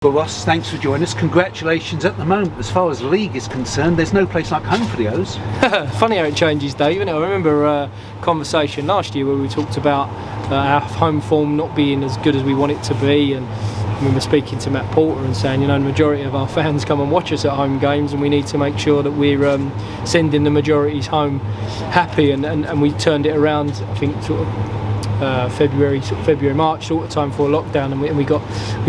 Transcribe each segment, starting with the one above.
Well, Ross, thanks for joining us. Congratulations. At the moment, as far as the league is concerned, there's no place like home for the O's. Funny how it changes, Dave, isn't it? I remember a conversation last year where we talked about our home form not being as good as we want it to be, and I remember speaking to Matt Porter and saying, the majority of our fans come and watch us at home games, and we need to make sure that we're sending the majorities home happy, and we turned it around, I think, sort of February, March sort of time for lockdown, and we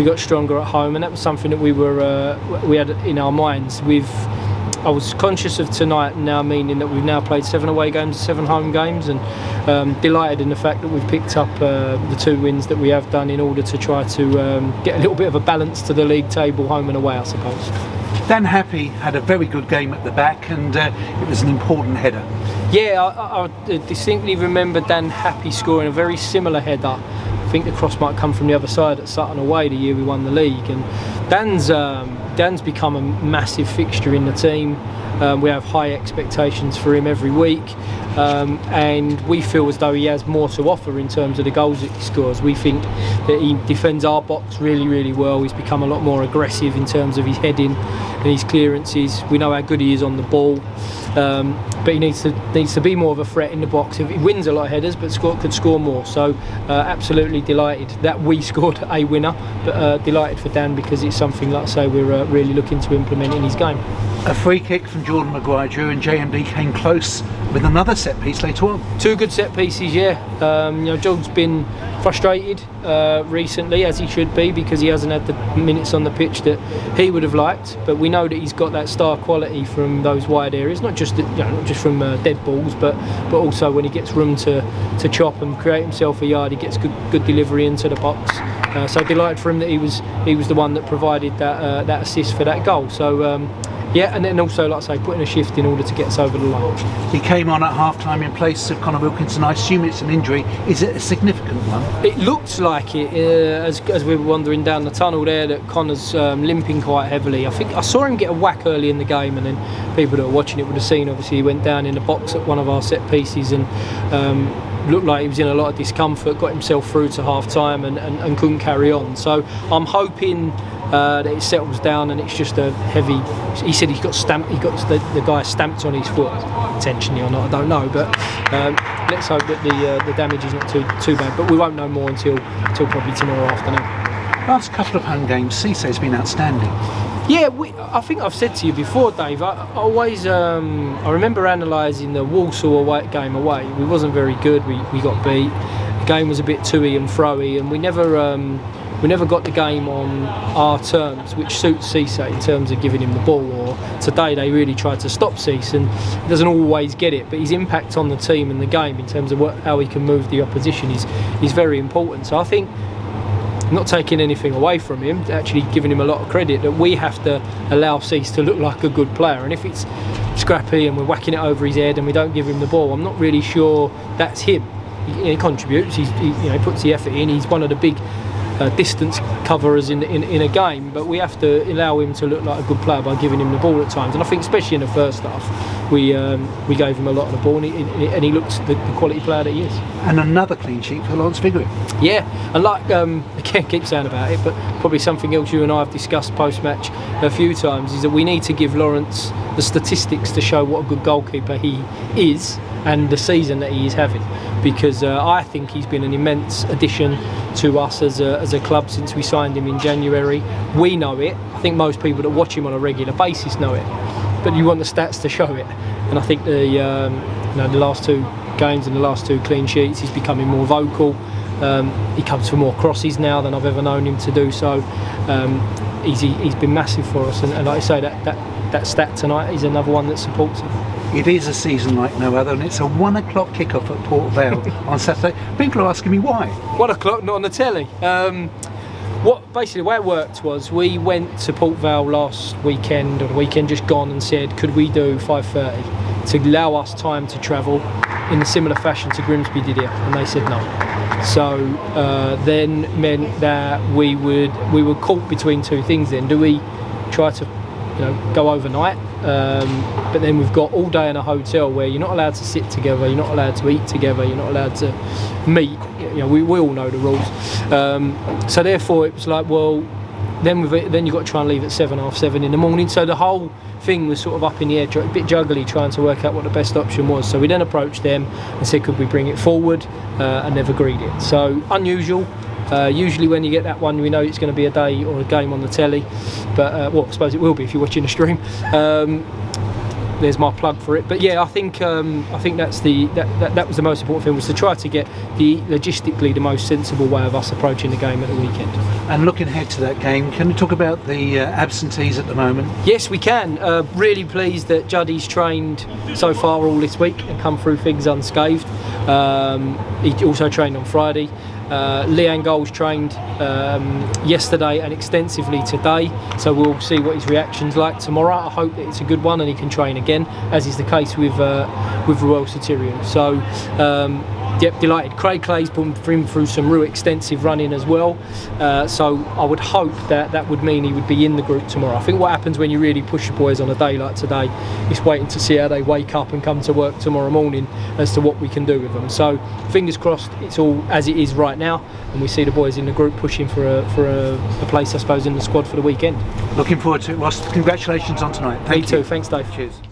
got stronger at home, and that was something that we had in our minds. I was conscious of tonight now, meaning that we've now played 7 away games, 7 home games, and delighted in the fact that we've picked up the 2 wins that we have done in order to try to get a little bit of a balance to the league table, home and away, I suppose. Dan Happy had a very good game at the back, and it was an important header. Yeah, I distinctly remember Dan Happy scoring a very similar header. I think the cross might come from the other side at Sutton away the year we won the league, and Dan's become a massive fixture in the team. We have high expectations for him every week, and we feel as though he has more to offer in terms of the goals that he scores. We think that he defends our box really, really well. He's become a lot more aggressive in terms of his heading and his clearances. We know how good he is on the ball, but he needs to be more of a threat in the box. He wins a lot of headers, but could score more. So absolutely delighted that we scored a winner, but delighted for Dan, because it's something, like I say, we're really looking to implement in his game. A free kick from Jordan Maguire drew, and JMD came close with another set piece later on. 2 good set pieces, yeah. Jordan's been frustrated recently, as he should be, because he hasn't had the minutes on the pitch that he would have liked. But we know that he's got that star quality from those wide areas, not just from dead balls, but also when he gets room to chop and create himself a yard, he gets good delivery into the box. So delighted for him that he was the one that provided that assist for that goal. So. Yeah, and then also, like I say, putting a shift in order to get us over the line. He came on at half-time in place of Connor Wilkinson. I assume it's an injury. Is it a significant one? It looked like it, as we were wandering down the tunnel there, that Connor's limping quite heavily. I think I saw him get a whack early in the game, and then people that were watching it would have seen, obviously, he went down in the box at one of our set pieces, and looked like he was in a lot of discomfort, got himself through to half-time and couldn't carry on. So I'm hoping that it settles down and it's just a heavy. He said he got the guy stamped on his foot, intentionally or not, I don't know, but let's hope that the damage is not too bad, but we won't know more until probably tomorrow afternoon. Last couple of home games, Cisse's been outstanding. Yeah, I think I've said to you before, Dave, I always I remember analysing the Walsall game away. We wasn't very good, we got beat. The game was a bit to-y and fro-y, and we never got the game on our terms, which suits Cisse in terms of giving him the ball. Or today they really tried to stop Cisse, and he doesn't always get it, but his impact on the team and the game in terms of how he can move the opposition is very important. So I think, not taking anything away from him, actually giving him a lot of credit, that we have to allow Cisse to look like a good player. And if it's scrappy and we're whacking it over his head and we don't give him the ball, I'm not really sure that's him. He contributes, he puts the effort in, he's one of the big distance coverers in a game, but we have to allow him to look like a good player by giving him the ball at times. And I think especially in the first half we gave him a lot of the ball, and he looks the quality player that he is. And another clean sheet for Lawrence Vigouroux. Yeah, and like again, keep saying about it, but probably something else you and I have discussed post-match a few times is that we need to give Lawrence the statistics to show what a good goalkeeper he is and the season that he is having, because I think he's been an immense addition to us as a club since we signed him in January. We know it. I think most people that watch him on a regular basis know it, but you want the stats to show it. And I think the last 2 games and the last 2 clean sheets, he's becoming more vocal. He comes for more crosses now than I've ever known him to do. So he's been massive for us, and like I say, that stat tonight is another one that supports him. It is a season like no other, and it's a 1 o'clock kickoff at Port Vale on Saturday. People are asking me why. 1 o'clock, not on the telly. Basically the way it worked was we went to Port Vale last weekend, or the weekend just gone, and said, could we do 5:30 to allow us time to travel in a similar fashion to Grimsby did here, and they said no. So then meant that we were caught between 2 things. Then do we try to go overnight, but then we've got all day in a hotel where you're not allowed to sit together, you're not allowed to eat together, you're not allowed to meet. We all know the rules. So therefore it was like, well, then you've got to try and leave at 7, half 7 in the morning. So the whole thing was sort of up in the air, a bit juggly, trying to work out what the best option was. So we then approached them and said, could we bring it forward, and they've agreed it. So unusual. Usually when you get that one, we know it's going to be a day or a game on the telly, but well, I suppose it will be if you're watching the stream. There's my plug for it. But yeah, I think that's that was the most important thing, was to try to get logistically the most sensible way of us approaching the game at the weekend. And looking ahead to that game, can you talk about the absentees at the moment? Yes, we can. Really pleased that Juddy's trained so far all this week and come through things unscathed. He also trained on Friday. Leanne Goals trained yesterday and extensively today, so we'll see what his reaction's like tomorrow. I hope that it's a good one and he can train again, as is the case with Royal Satirian. So yep, delighted. Craig Clay's been through some real extensive running as well, so I would hope that would mean he would be in the group tomorrow. I think what happens when you really push the boys on a day like today is waiting to see how they wake up and come to work tomorrow morning as to what we can do with them. So fingers crossed it's all as it is right now, and we see the boys in the group pushing for a place, I suppose, in the squad for the weekend. Looking forward to it, Ross. Congratulations on tonight. Thank you. Me too. Thanks, Dave. Cheers.